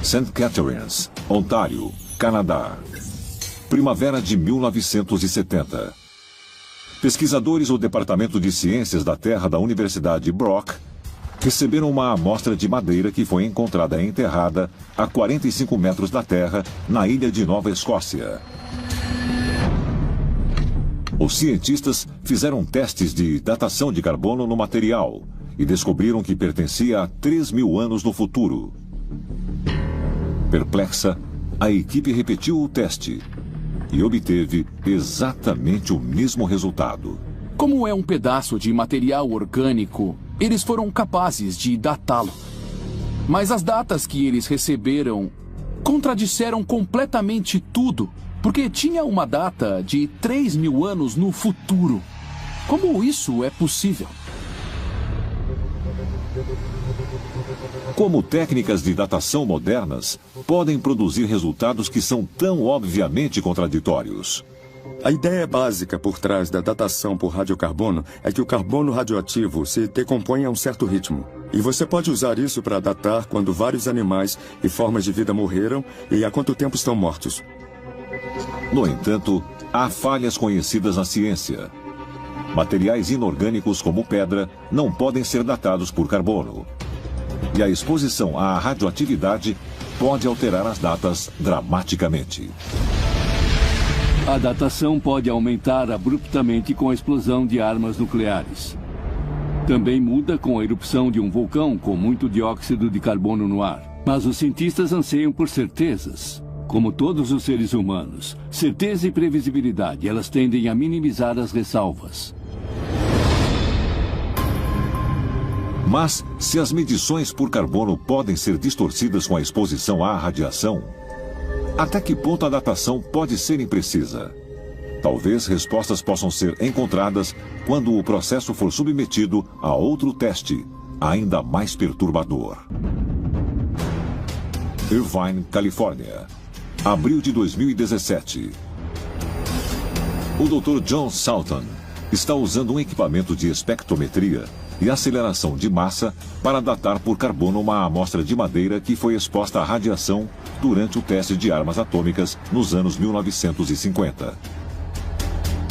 St. Catharines, Ontário, Canadá. Primavera de 1970. Pesquisadores do Departamento de Ciências da Terra da Universidade Brock receberam uma amostra de madeira que foi encontrada enterrada a 45 metros da Terra, na ilha de Nova Escócia. Os cientistas fizeram testes de datação de carbono no material e descobriram que pertencia a 3.000 anos no futuro. Perplexa, a equipe repetiu o teste e obteve exatamente o mesmo resultado. Como é um pedaço de material orgânico, eles foram capazes de datá-lo. Mas as datas que eles receberam contradisseram completamente tudo, porque tinha uma data de 3.000 anos no futuro. Como isso é possível? Como técnicas de datação modernas podem produzir resultados que são tão obviamente contraditórios? A ideia básica por trás da datação por radiocarbono é que o carbono radioativo se decompõe a um certo ritmo. E você pode usar isso para datar quando vários animais e formas de vida morreram e há quanto tempo estão mortos. No entanto, há falhas conhecidas na ciência. Materiais inorgânicos como pedra não podem ser datados por carbono. E a exposição à radioatividade pode alterar as datas dramaticamente. A datação pode aumentar abruptamente com a explosão de armas nucleares. Também muda com a erupção de um vulcão com muito dióxido de carbono no ar. Mas os cientistas anseiam por certezas. Como todos os seres humanos, certeza e previsibilidade, elas tendem a minimizar as ressalvas. Mas, se as medições por carbono podem ser distorcidas com a exposição à radiação, até que ponto a datação pode ser imprecisa? Talvez respostas possam ser encontradas quando o processo for submetido a outro teste, ainda mais perturbador. Irvine, Califórnia. Abril de 2017. O Dr. John Salton está usando um equipamento de espectrometria e aceleração de massa para datar por carbono uma amostra de madeira que foi exposta à radiação durante o teste de armas atômicas nos anos 1950.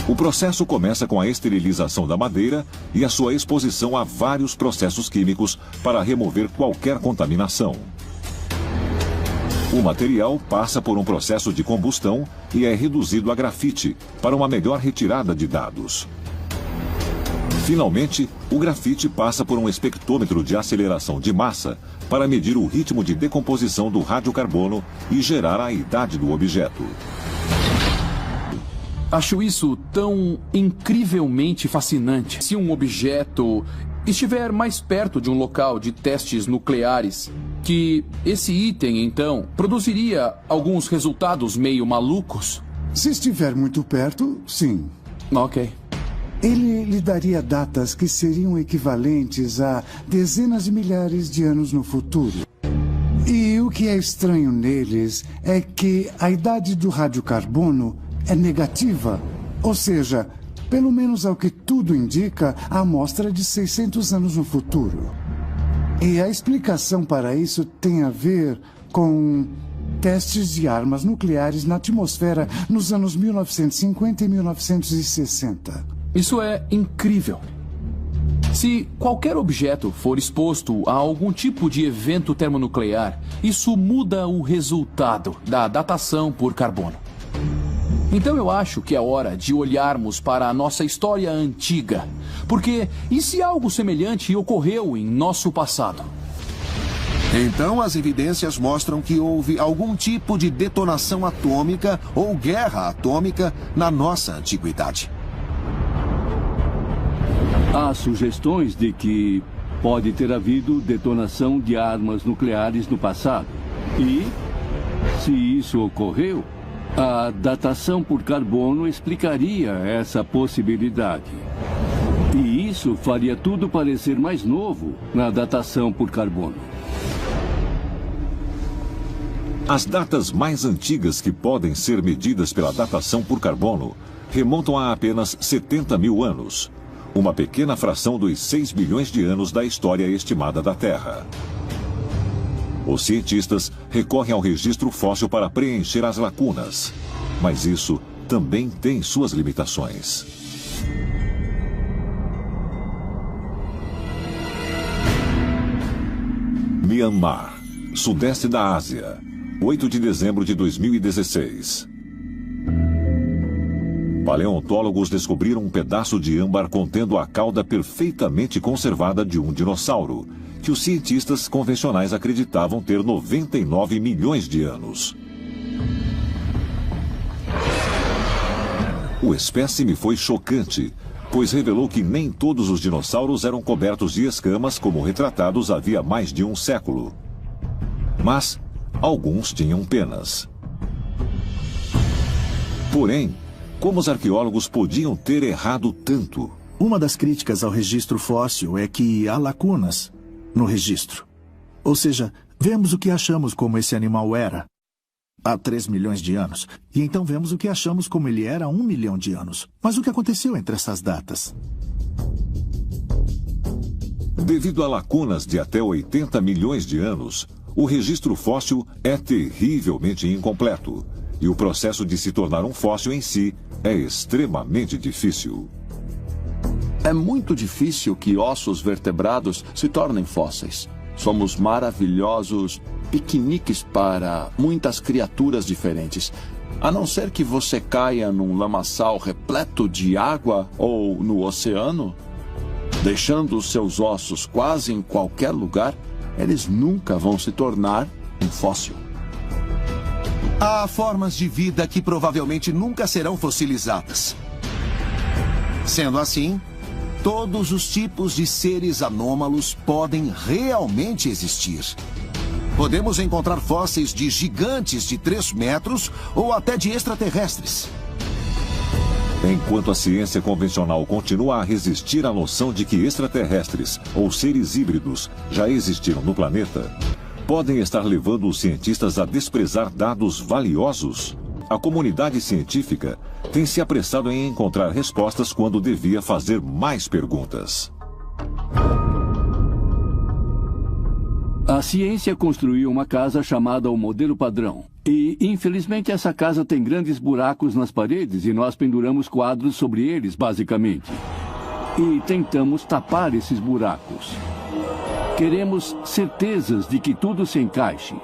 O processo começa com a esterilização da madeira e a sua exposição a vários processos químicos para remover qualquer contaminação. O material passa por um processo de combustão e é reduzido a grafite para uma melhor retirada de dados. Finalmente, o grafite passa por um espectrômetro de aceleração de massa para medir o ritmo de decomposição do radiocarbono e gerar a idade do objeto. Acho isso tão incrivelmente fascinante. Se um objeto estiver mais perto de um local de testes nucleares, que esse item, então, produziria alguns resultados meio malucos? Se estiver muito perto, sim. Ok. Ele lhe daria datas que seriam equivalentes a dezenas de milhares de anos no futuro. E o que é estranho neles é que a idade do radiocarbono é negativa. Ou seja, pelo menos ao que tudo indica, a amostra é de 600 anos no futuro. E a explicação para isso tem a ver com testes de armas nucleares na atmosfera nos anos 1950 e 1960. Isso é incrível. Se qualquer objeto for exposto a algum tipo de evento termonuclear, isso muda o resultado da datação por carbono. Então eu acho que é hora de olharmos para a nossa história antiga. Porque e se algo semelhante ocorreu em nosso passado? Então as evidências mostram que houve algum tipo de detonação atômica ou guerra atômica na nossa antiguidade. Há sugestões de que pode ter havido detonação de armas nucleares no passado. E, se isso ocorreu, a datação por carbono explicaria essa possibilidade. E isso faria tudo parecer mais novo na datação por carbono. As datas mais antigas que podem ser medidas pela datação por carbono remontam a apenas 70.000 anos. Uma pequena fração dos 6 bilhões de anos da história estimada da Terra. Os cientistas recorrem ao registro fóssil para preencher as lacunas, mas isso também tem suas limitações. Myanmar, sudeste da Ásia, 8 de dezembro de 2016. Paleontólogos descobriram um pedaço de âmbar contendo a cauda perfeitamente conservada de um dinossauro, que os cientistas convencionais acreditavam ter 99 milhões de anos. O espécime foi chocante, pois revelou que nem todos os dinossauros eram cobertos de escamas como retratados havia mais de um século. Mas alguns tinham penas. Porém, como os arqueólogos podiam ter errado tanto? Uma das críticas ao registro fóssil é que há lacunas no registro. Ou seja, vemos o que achamos como esse animal era há 3 milhões de anos, e então vemos o que achamos como ele era há 1 milhão de anos. Mas o que aconteceu entre essas datas? Devido a lacunas de até 80 milhões de anos, o registro fóssil é terrivelmente incompleto, e o processo de se tornar um fóssil em si é extremamente difícil. É muito difícil que ossos vertebrados se tornem fósseis. Somos maravilhosos piqueniques para muitas criaturas diferentes. A não ser que você caia num lamaçal repleto de água ou no oceano, deixando os seus ossos quase em qualquer lugar, eles nunca vão se tornar um fóssil. Há formas de vida que provavelmente nunca serão fossilizadas. Sendo assim, todos os tipos de seres anômalos podem realmente existir. Podemos encontrar fósseis de gigantes de 3 metros ou até de extraterrestres. Enquanto a ciência convencional continua a resistir à noção de que extraterrestres ou seres híbridos já existiram no planeta, podem estar levando os cientistas a desprezar dados valiosos. A comunidade científica tem se apressado em encontrar respostas quando devia fazer mais perguntas. A ciência construiu uma casa chamada o modelo padrão. E, infelizmente, essa casa tem grandes buracos nas paredes e nós penduramos quadros sobre eles, basicamente. E tentamos tapar esses buracos. Queremos certezas de que tudo se encaixe.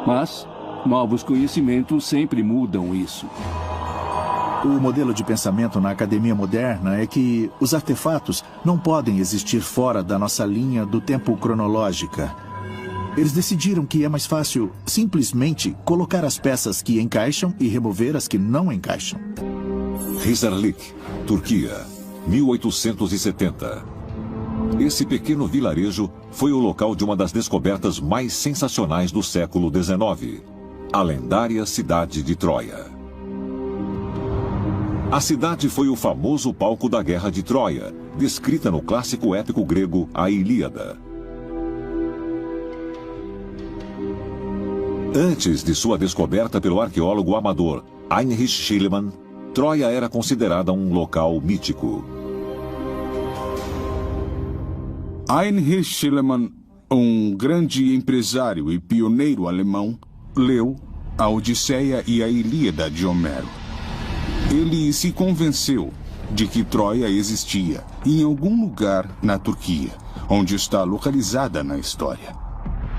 Mas novos conhecimentos sempre mudam isso. O modelo de pensamento na academia moderna é que os artefatos não podem existir fora da nossa linha do tempo cronológica. Eles decidiram que é mais fácil simplesmente colocar as peças que encaixam e remover as que não encaixam. Hisarlik, Turquia, 1870. Esse pequeno vilarejo foi o local de uma das descobertas mais sensacionais do século XIX, a lendária cidade de Troia. A cidade foi o famoso palco da Guerra de Troia, descrita no clássico épico grego A Ilíada. Antes de sua descoberta pelo arqueólogo amador Heinrich Schliemann, Troia era considerada um local mítico. Heinrich Schliemann, um grande empresário e pioneiro alemão, leu a Odisseia e a Ilíada de Homero. Ele se convenceu de que Troia existia em algum lugar na Turquia, onde está localizada na história.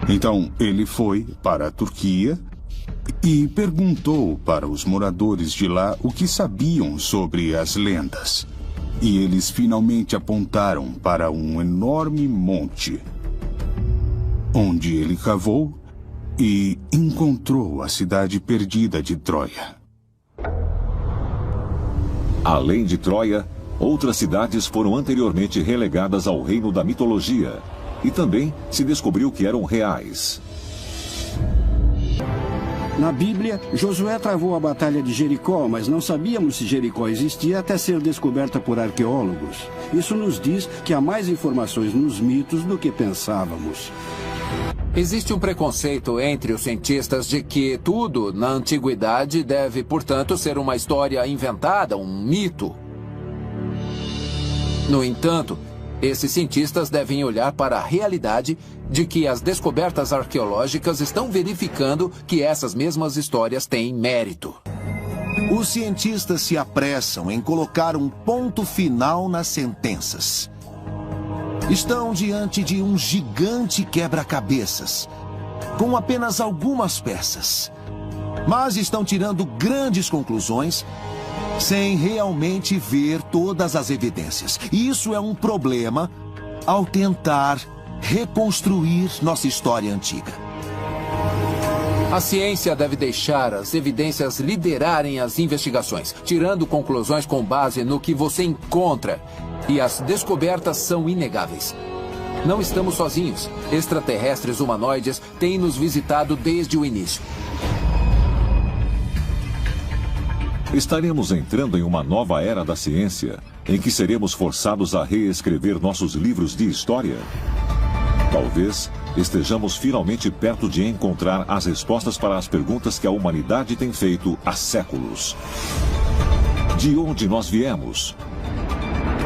Então, ele foi para a Turquia e perguntou para os moradores de lá o que sabiam sobre as lendas. E eles finalmente apontaram para um enorme monte, onde ele cavou e encontrou a cidade perdida de Troia. Além de Troia, outras cidades foram anteriormente relegadas ao reino da mitologia, e também se descobriu que eram reais. Na Bíblia, Josué travou a batalha de Jericó, mas não sabíamos se Jericó existia até ser descoberta por arqueólogos. Isso nos diz que há mais informações nos mitos do que pensávamos. Existe um preconceito entre os cientistas de que tudo na antiguidade deve, portanto, ser uma história inventada, um mito. No entanto, Esses cientistas devem olhar para a realidade de que as descobertas arqueológicas estão verificando que essas mesmas histórias têm mérito. Os cientistas se apressam em colocar um ponto final nas sentenças. Estão diante de um gigante quebra-cabeças, com apenas algumas peças. Mas estão tirando grandes conclusões sem realmente ver todas as evidências. E isso é um problema ao tentar reconstruir nossa história antiga. A ciência deve deixar as evidências liderarem as investigações, tirando conclusões com base no que você encontra. E as descobertas são inegáveis. Não estamos sozinhos. Extraterrestres humanoides têm nos visitado desde o início. Estaremos entrando em uma nova era da ciência, em que seremos forçados a reescrever nossos livros de história? Talvez estejamos finalmente perto de encontrar as respostas para as perguntas que a humanidade tem feito há séculos. De onde nós viemos?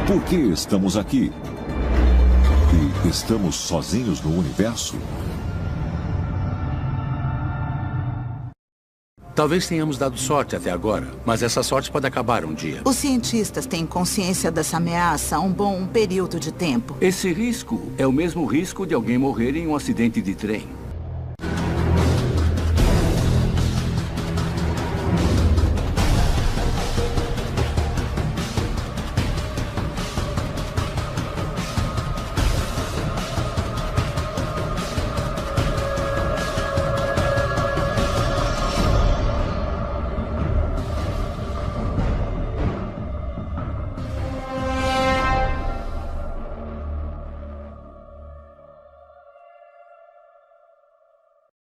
Por que estamos aqui? E estamos sozinhos no universo? Talvez tenhamos dado sorte até agora, mas essa sorte pode acabar um dia. Os cientistas têm consciência dessa ameaça há um bom período de tempo. Esse risco é o mesmo risco de alguém morrer em um acidente de trem.